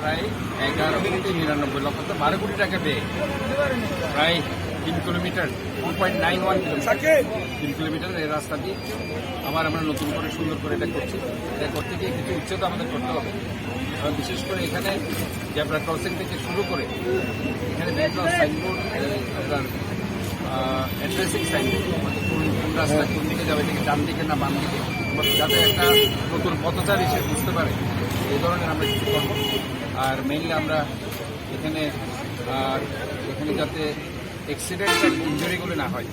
প্রায় 11,99 লক্ষ 12 কোটি টাকা দিয়ে প্রায় 3 কিলোমিটার 2.91 কিলোমিটার 3 কিলোমিটার এই রাস্তা দিয়ে আমরা নতুন করে সুন্দর করে এটা করছি। এটা করতে গিয়ে কিছু উচ্ছেদ আমাদের করতে হবে, কারণ বিশেষ করে এখানে জেব্রা ক্রসিং থেকে শুরু করে এখানে বিভিন্ন সাইনবোর্ড আপনার অ্যাড্রেসিং সাইনবোর্ড কোন রাস্তা কোন দিকে যাবে, এদিকে ডান দিকে না বাম দিকে, যাতে একটা নতুন পথচারী সে বুঝতে পারে, এই ধরনের আমরা কিছু করবো। আর মেইনলি আমরা এখানে যাতে অ্যাক্সিডেন্ট ইঞ্জুরিগুলো না হয়,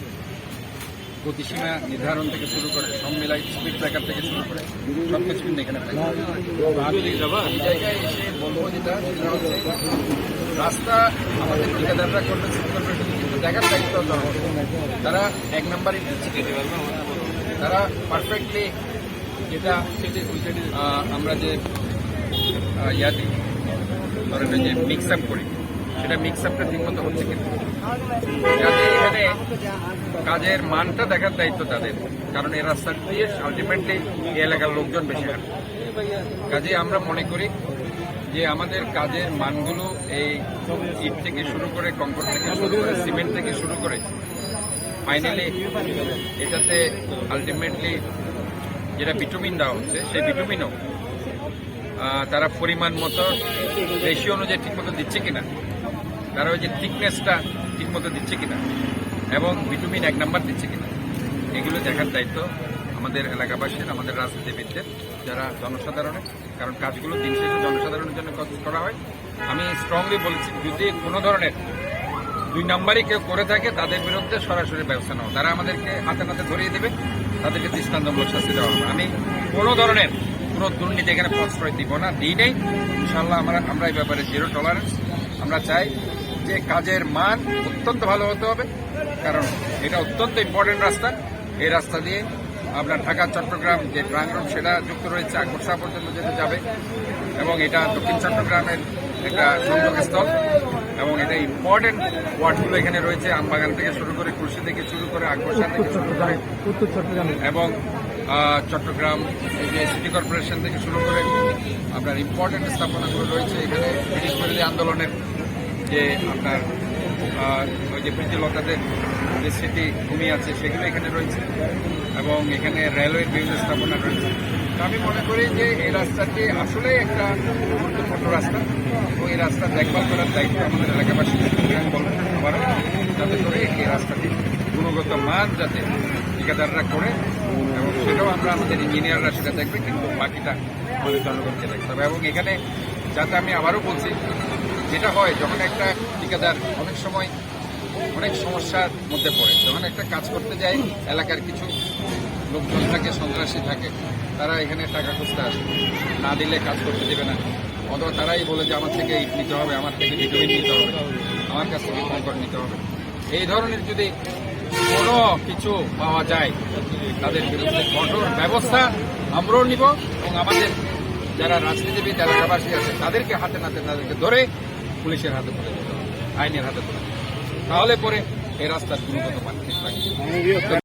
গতিসীমা নির্ধারণ থেকে শুরু করে সম্মেলাই স্পিড ব্রেকার থেকে শুরু করে সব কিছু কিন্তু এখানে পাই। আমি এই জায়গায় এসে বলবো যেটা হচ্ছে রাস্তা আমাদের ঠিকাদাররা করবে, কিন্তু দেখার দায়িত্ব তারা 1 নম্বরই দিচ্ছে, তারা পারফেক্টলি যেটা আমরা যে দিই ধরেন যে মিক্স আপ করি, সেটা মিক্স আপটা ঠিকমতো হচ্ছে কিন্তু যাতে এখানে কাজের মানটা দেখার দায়িত্ব তাদের, কারণ এই রাস্তা দিয়ে আলটিমেটলি এই এলাকার লোকজন বেশি হাঁটে। কাজে আমরা মনে করি যে আমাদের কাজের মানগুলো এই ইট থেকে শুরু করে, কংক্রিট থেকে শুরু করে, সিমেন্ট থেকে শুরু করে ফাইনালি এটাতে আলটিমেটলি যেটা বিটুমিন দেওয়া হচ্ছে, সেই বিটুমিনও তারা পরিমাণ মতো রেশিও অনুযায়ী ঠিকমতো দিচ্ছে কিনা, তারা ওই যে থিকনেসটা ঠিকমতো দিচ্ছে কিনা এবং ভিটামিন 1 নাম্বার দিচ্ছে কিনা, এগুলো দেখার দায়িত্ব আমাদের এলাকাবাসীর, আমাদের রাজনীতিবিদদের, যারা জনসাধারণের, কারণ কাজগুলো দিন শেষে জনসাধারণের জন্য করা হয়। আমি স্ট্রংলি বলেছি, যদি কোনো ধরনের 2 নাম্বারই কেউ করে থাকে তাদের বিরুদ্ধে সরাসরি ব্যবস্থা নেওয়া, তারা আমাদেরকে হাতে নাতে ধরিয়ে দেবে, তাদেরকে দৃষ্টান্তমূলক শাস্তি দেওয়া হবে। আমি কোনো ধরনের কোনো দুর্নীতি এখানে প্রশ্রয় দিব না, দিই নেই। ইনশাল্লাহ আমরা এই ব্যাপারে জিরো টলারেন্স। আমরা চাই যে কাজের মান অত্যন্ত ভালো হতে হবে, কারণ এটা অত্যন্ত ইম্পর্টেন্ট রাস্তা। এই রাস্তা দিয়ে আপনার ঢাকা চট্টগ্রাম যে ট্রাঙ্গরোড সেটা যুক্ত রয়েছে, আকর্ষা পর্যন্ত যেতে যাবে, এবং এটা দক্ষিণ চট্টগ্রামের একটা সংযোগস্থল, এবং এটা ইম্পর্টেন্ট ওয়ার্ডগুলো এখানে রয়েছে, আমবাগান থেকে শুরু করে, কুর্শি থেকে শুরু করে, আকর্ষা থেকে শুরু করে, উত্তর চট্টগ্রাম এবং চট্টগ্রাম সিটি কর্পোরেশন থেকে শুরু করে আপনার ইম্পর্টেন্ট স্থাপনাগুলো রয়েছে এখানে। ব্রিটিশ বিরোধী আন্দোলনের যে আপনার ওই যে প্রীতিলতাদের যে স্মৃতি ভূমি আছে সেগুলো এখানে রয়েছে, এবং এখানে রেলওয়ের বিভিন্ন স্থাপনা রয়েছে। তো আমি মনে করি যে এই রাস্তাটি আসলে একটা গুরুত্বপূর্ণ রাস্তা, এবং এই রাস্তা দেখভাল করার দায়িত্ব আমাদের এলাকাবাসীদের। আমি বলবো আবারও, যাতে করে এই রাস্তাটি গুণগত মান যাতে ঠিকাদাররা করে, এবং সেটাও আমরা আমাদের ইঞ্জিনিয়াররা সেটা দেখবে, কিন্তু বাকিটা আমাদের জনগণকে দেখতে হবে। এবং এখানে যাতে আমি আবারও বলছি, যেটা হয় যখন একটা ঠিকাদার অনেক সময় অনেক সমস্যার মধ্যে পড়ে, যখন একটা কাজ করতে যায়, এলাকার কিছু লোকজন থাকে, সন্ত্রাসী থাকে, তারা এখানে টাকা খুঁজতে আসে, না দিলে কাজ করতে দেবে না, অথবা তারাই বলে যে আমার থেকে ইট নিতে হবে, আমার থেকে ভিটামিন নিতে হবে, আমার কাছ থেকে কংক্রিট নিতে হবে। এই ধরনের যদি কোনো কিছু পাওয়া যায়, তাদের বিরুদ্ধে কঠোর ব্যবস্থা আমরাও নিব, এবং আমাদের যারা রাজনীতিবিদ এলাকাবাসী আছে তাদেরকে হাতে নাতে তাদেরকে ধরে পুলিশের হাতে তুলে দিতে হবে, আইনের হাতে তুলে দিতে হবে। তাহলে পরে এই রাস্তার গুণগত মান ঠিক থাকবে।